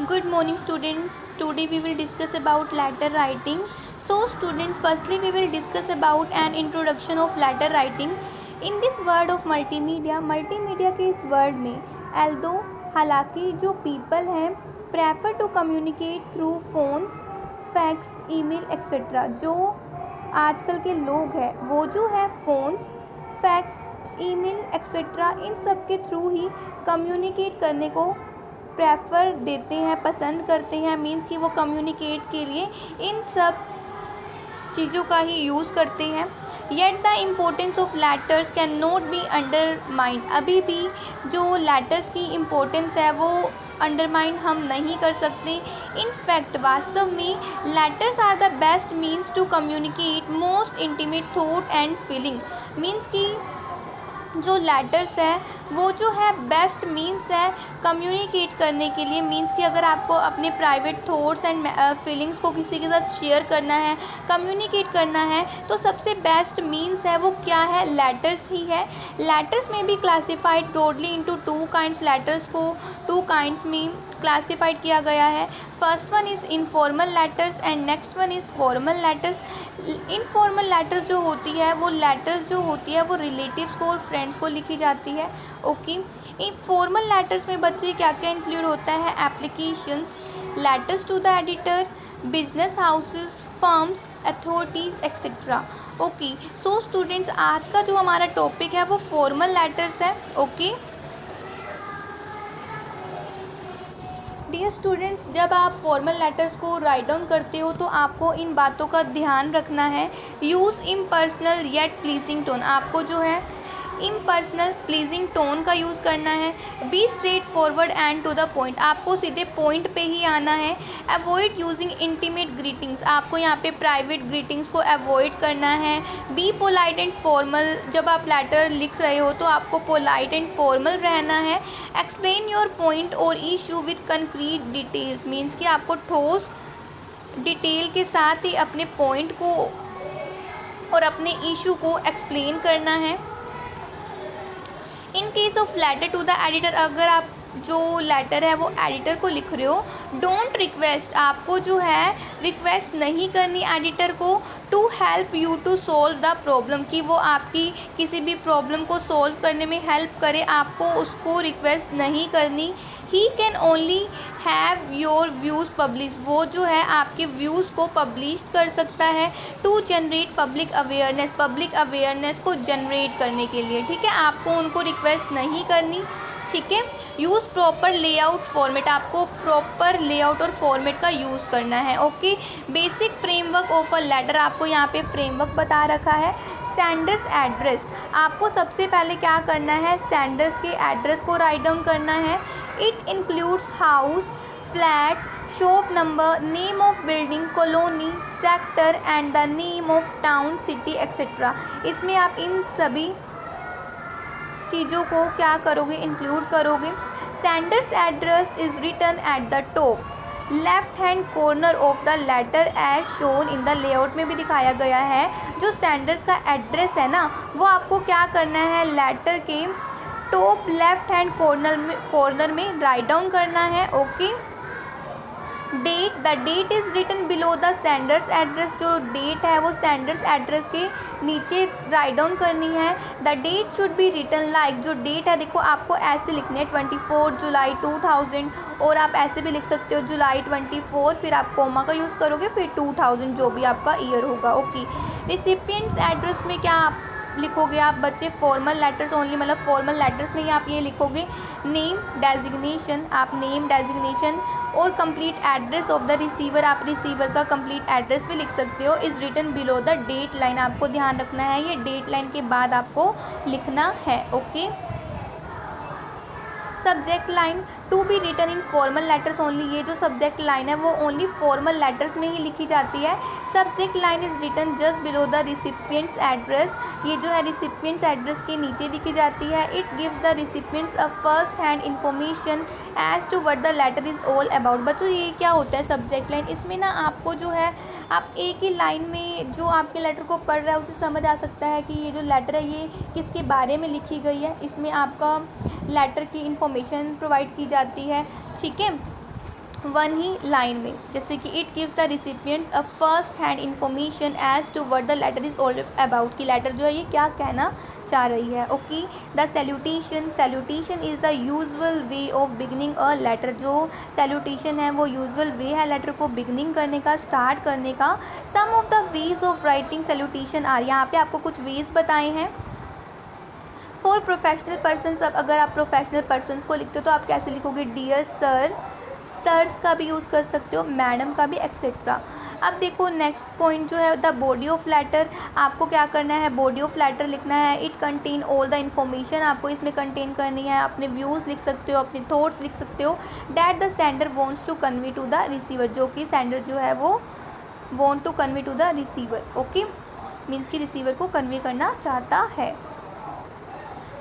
Good morning students. Today we will discuss about letter writing. So students, firstly we will discuss about an introduction of letter writing. In this world of multimedia के इस word में although हालांकि जो people हैं prefer to communicate through phones, fax, email etc. जो आजकल के लोग हैं वो जो है फ़ोन्स, फैक्स, ईमेल एक्सेट्रा इन सब के थ्रू ही कम्युनिकेट करने को प्रेफर देते हैं, पसंद करते हैं। मीन्स कि वो कम्युनिकेट के लिए इन सब चीज़ों का ही यूज़ करते हैं। Yet the importance of letters can not be undermined. अभी भी जो लेटर्स की इम्पोर्टेंस है वो अंडरमाइन हम नहीं कर सकते। इन फैक्ट वास्तव में letters are the best means to communicate most intimate thought and feeling. Means कि जो लेटर्स है वो जो है बेस्ट मीन्स है कम्युनिकेट करने के लिए। मीन्स कि अगर आपको अपने प्राइवेट थॉट्स एंड फीलिंग्स को किसी के साथ शेयर करना है, कम्युनिकेट करना है, तो सबसे बेस्ट मीन्स है वो क्या है, लेटर्स ही है। लेटर्स में भी classified broadly into two kinds. Letters को टू काइंड्स में क्लासिफाइड किया गया है। First one is informal letters and next one is formal letters. Informal letters जो होती है वो लेटर्स जो होती है वो रिलेटिव्स को और फ्रेंड्स को लिखी जाती है। ओके, इन फॉर्मल लेटर्स में बच्चे क्या क्या इंक्लूड होता है, applications, letters to the editor, business houses, firms, authorities etcetera. Okay, so students आज का जो हमारा टॉपिक है वो फॉर्मल लेटर्स है। ओके डियर स्टूडेंट्स, जब आप फॉर्मल लेटर्स को राइट डाउन करते हो तो आपको इन बातों का ध्यान रखना है। Use impersonal yet pleasing tone. आपको जो है इम्पर्सनल प्लीजिंग टोन का यूज़ करना है। Be straightforward and to the point. आपको सीधे पॉइंट पे ही आना है। Avoid using intimate greetings. आपको यहाँ पे प्राइवेट ग्रीटिंग्स को अवॉइड करना है। Be polite and formal. जब आप लेटर लिख रहे हो तो आपको पोलाइट एंड फॉर्मल रहना है। एक्सप्लेन योर पॉइंट और issue with concrete details. Means कि आपको ठोस डिटेल के साथ ही अपने पॉइंट को और अपने इशू को एक्सप्लेन करना है। In case of letter to the editor, अगर आप जो लेटर है वो एडिटर को लिख रहे हो, डोंट रिक्वेस्ट। आपको जो है रिक्वेस्ट नहीं करनी एडिटर को to help you to solve the problem, कि वो आपकी किसी भी प्रॉब्लम को सोल्व करने में हेल्प करे, आपको उसको रिक्वेस्ट नहीं करनी। He can only have your views publish. वो जो है आपके व्यूज़ को पब्लिश कर सकता है। To generate public awareness. Public awareness को जनरेट करने के लिए, ठीक है, आपको उनको रिक्वेस्ट नहीं करनी। ठीक है, यूज़ प्रॉपर लेआउट फॉर्मेट। आपको प्रॉपर लेआउट और फॉर्मेट का यूज़ करना है। Okay, basic framework of a letter. आपको यहाँ पे फ्रेमवर्क बता रखा है। Sender's address. आपको सबसे पहले क्या करना है, सेंडर्स के एड्रेस को राइट डाउन करना है। It includes house, flat, shop number, name of building, colony, sector and the name of town, city etcetera. इसमें आप इन सभी चीज़ों को क्या करोगे, इंक्लूड करोगे। Sender's address is written at the top left hand corner of the letter as shown in the layout में भी दिखाया गया है। जो सेंडर्स का एड्रेस है ना वो आपको क्या करना है, लेटर के टॉप लेफ्ट हैंड कॉर्नर में राइट डाउन करना है। Okay, date, the date is written below the sender's address. जो डेट है वो सेंडर्स एड्रेस के नीचे राइट डाउन करनी है। The date should be written like. जो डेट है देखो आपको ऐसे लिखनी है 24 जुलाई 2000, और आप ऐसे भी लिख सकते हो जुलाई 24, फिर आप कोमा का यूज़ करोगे, फिर 2000 जो भी आपका ईयर होगा। ओके, रिसिपिएंट्स एड्रेस में क्या आप लिखोगे, आप बच्चे फॉर्मल लेटर्स ओनली, मतलब फॉर्मल लेटर्स में ही आप ये लिखोगे नेम डेजिग्नेशन। आप नेम डेजिग्नेशन और complete address of the receiver. आप रिसीवर का कंप्लीट एड्रेस भी लिख सकते हो। Is written below the date line. आपको ध्यान रखना है ये डेट लाइन के बाद आपको लिखना है। Okay, subject line to be written in formal letters only. ये जो सब्जेक्ट लाइन है वो ओनली फॉर्मल लेटर्स में ही लिखी जाती है। Subject line is written just below the recipient's address. ये जो है रिसिपिएंट्स एड्रेस के नीचे लिखी जाती है। It gives the recipients a first hand information as to what the letter is all about. बच्चों ये क्या होता है सब्जेक्ट लाइन, इसमें ना आपको जो है आप एक ही लाइन में जो आपके लेटर को पढ़ रहा है उसे समझ आ सकता है कि ये जो लेटर है ये किसके बारे में लिखी गई है। इसमें आपका लेटर की इन्फॉर्मेशन प्रोवाइड की जाती है। ठीक है, वन ही लाइन में, जैसे कि it gives the recipients a first hand information as to what the letter is all about, कि लेटर जो है ये क्या कहना चाह रही है। Okay, the salutation, salutation is the usual way of beginning a letter, जो सैल्यूटेशन है वो यूजुअल वे है लेटर को बिगनिंग करने का, स्टार्ट करने का। Some of the ways of writing salutation are, यहाँ पे आपको कुछ वेज बताए हैं। फॉर प्रोफेशनल पर्सनस, अब अगर आप प्रोफेशनल पर्सनस को लिखते हो तो आप कैसे लिखोगे, डियर सर, सर्स का भी यूज़ कर सकते हो, मैडम का भी, एक्सेट्रा। अब देखो नेक्स्ट पॉइंट जो है द बॉडी ऑफ लेटर, आपको क्या करना है, बॉडी ऑफ लेटर लिखना है। It contain all the information, आपको इसमें कंटेन करनी है, अपने व्यूज़ लिख सकते हो, अपने थॉट्स लिख सकते हो। That the sender wants to convey to the receiver, जो कि सेंडर जो है वो want to convey to the receiver. Okay, means कि रिसीवर को कन्वे करना चाहता है।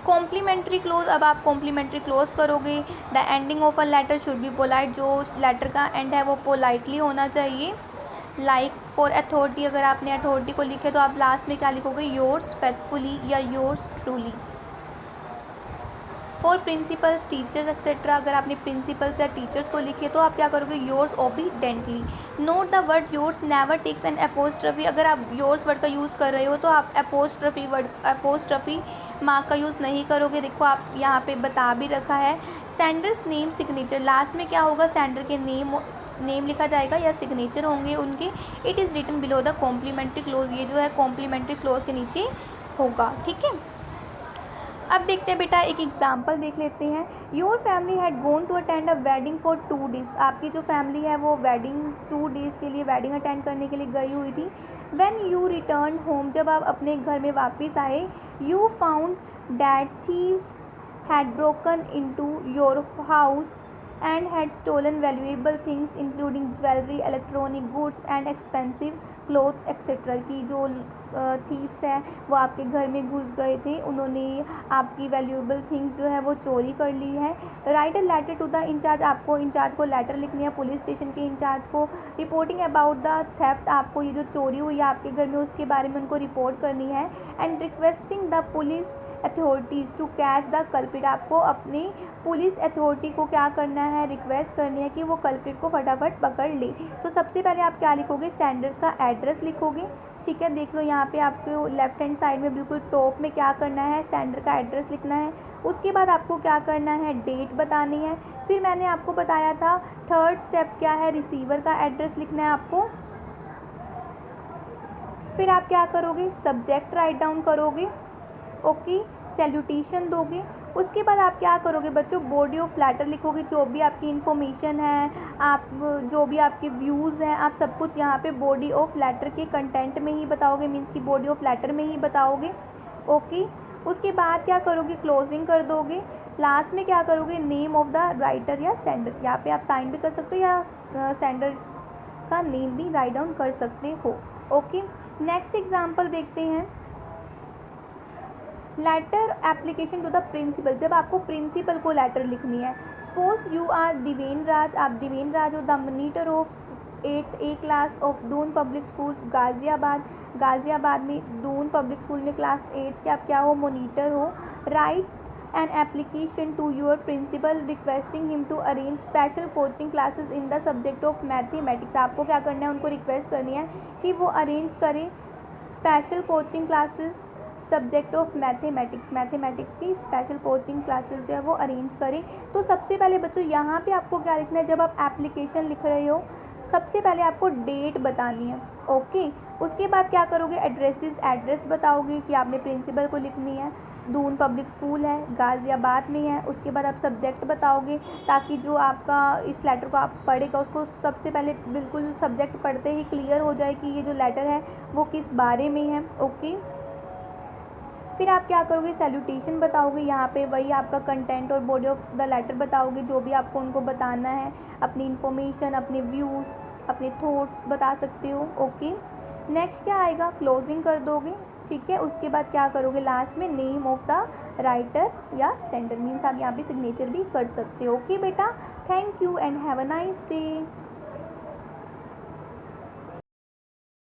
कॉम्प्लीमेंट्री क्लोज, अब आप कॉम्प्लीमेंट्री क्लोज करोगे। The ending of a letter should be polite, जो लेटर का एंड है वो पोलाइटली होना चाहिए। लाइक फॉर अथॉरिटी, अगर आपने अथॉरिटी को लिखे तो आप लास्ट में क्या लिखोगे, योर्स फेथफुली या yours truly. For principles, teachers etcetera, अगर आपने प्रिंसिपल्स या टीचर्स को लिखे तो आप क्या करोगे, yours obediently. Note the word yours never takes an apostrophe, अगर आप योर्स वर्ड का यूज़ कर रहे हो तो आप अपोस्ट्रफी वर्ड, अपोस्ट्रफी मार्क का यूज़ नहीं करोगे। देखो आप यहाँ पे बता भी रखा है। सेंडर्स नेम सिग्नेचर, लास्ट में क्या होगा, सेंडर के नेम लिखा जाएगा या सिग्नेचर होंगे उनके। It is written below the complimentary close, ये जो है कॉम्प्लीमेंट्री क्लोज के नीचे होगा। ठीक है, अब देखते हैं बेटा, एक एग्जाम्पल देख लेते हैं। Your family had gone to attend a wedding for 2 days, आपकी जो फैमिली है वो वेडिंग 2 डेज़ के लिए वेडिंग अटेंड करने के लिए गई हुई थी। व्हेन यू रिटर्न होम, जब आप अपने घर में वापस आए, you found that thieves had broken into your house and had stolen valuable things including jewelry, electronic goods and expensive clothes etc, की जो थीव्स है वो आपके घर में घुस गए थे, उन्होंने आपकी वैल्यूएबल थिंग्स जो है वो चोरी कर ली है। Write a letter to the incharge, आपको इंचार्ज को लेटर लिखनी है, पुलिस स्टेशन के इंचार्ज को, रिपोर्टिंग अबाउट द थेफ्ट, आपको ये जो चोरी हुई है आपके घर में उसके बारे में उनको रिपोर्ट करनी है। And requesting the police authorities to catch the culprit, आपको अपनी पुलिस अथॉरिटी को क्या करना है, रिक्वेस्ट करनी है कि वो कल्प्रिट को फटाफट पकड़ ले। तो सबसे पहले आप क्या लिखोगे, सेंडर्स का एड्रेस लिखोगे। ठीक है, देख लो यहाँ पे आपको लेफ्ट हैंड साइड में बिल्कुल टॉप में क्या करना है, सेंडर का एड्रेस लिखना है। उसके बाद आपको क्या करना है, डेट बतानी है। फिर मैंने आपको बताया था थर्ड स्टेप क्या है, रिसीवर का एड्रेस लिखना है आपको। फिर आप क्या करोगे, सब्जेक्ट राइट डाउन करोगे। ओके, सैल्यूटेशन दोगे। उसके बाद आप क्या करोगे बच्चों, बॉडी ऑफ लेटर लिखोगे, जो भी आपकी इन्फॉर्मेशन है, आप जो भी आपके व्यूज़ हैं, आप सब कुछ यहाँ पे बॉडी ऑफ लेटर के कंटेंट में ही बताओगे, मीन्स कि बॉडी ऑफ लेटर में ही बताओगे। ओके, उसके बाद क्या करोगे, क्लोजिंग कर दोगे। लास्ट में क्या करोगे, नेम ऑफ द राइटर या सेंडर, यहाँ पे आप साइन भी कर सकते हो या सेंडर का नेम भी राइट डाउन कर सकते हो। ओके, नेक्स्ट एग्जाम्पल देखते हैं। Letter application to the principal, जब आपको प्रिंसिपल को लेटर लिखनी है। Suppose you are Diven Raj, आप दिवेन राज हो, the monitor of 8th A class of Doon public school Ghaziabad, Ghaziabad में दून पब्लिक स्कूल में क्लास 8 के आप क्या हो, मॉनिटर हो। Write an application to your principal requesting him to arrange special coaching classes in the subject of mathematics, आपको क्या करना है, उनको रिक्वेस्ट करनी है कि वो अरेंज करें special coaching classes subject of mathematics, mathematics की स्पेशल कोचिंग क्लासेस जो है वो अरेंज करें। तो सबसे पहले बच्चों यहाँ पे आपको क्या लिखना है, जब आप एप्लीकेशन लिख रहे हो सबसे पहले आपको डेट बतानी है। ओके, उसके बाद क्या करोगे, एड्रेस बताओगे कि आपने प्रिंसिपल को लिखनी है, दून पब्लिक स्कूल है, गाज़ियाबाद में है। उसके बाद आप सब्जेक्ट बताओगे, ताकि जो आपका इस लेटर को आप पढ़ेगा उसको सबसे पहले बिल्कुल सब्जेक्ट पढ़ते ही क्लियर हो जाए कि ये जो लेटर है वो किस बारे में है। ओके, फिर आप क्या करोगे, सैल्यूटेशन बताओगे, यहाँ पे वही आपका कंटेंट और बॉडी ऑफ द लेटर बताओगे, जो भी आपको उनको बताना है, अपनी इन्फॉर्मेशन, अपने व्यूज़, अपने थॉट्स बता सकते हो। ओके, नेक्स्ट क्या आएगा, क्लोजिंग कर दोगे। ठीक है, उसके बाद क्या करोगे, लास्ट में नेम ऑफ द राइटर या सेंडर, मीन्स आप यहाँ पे सिग्नेचर भी कर सकते हो। ओके बेटा, thank you and have a nice day.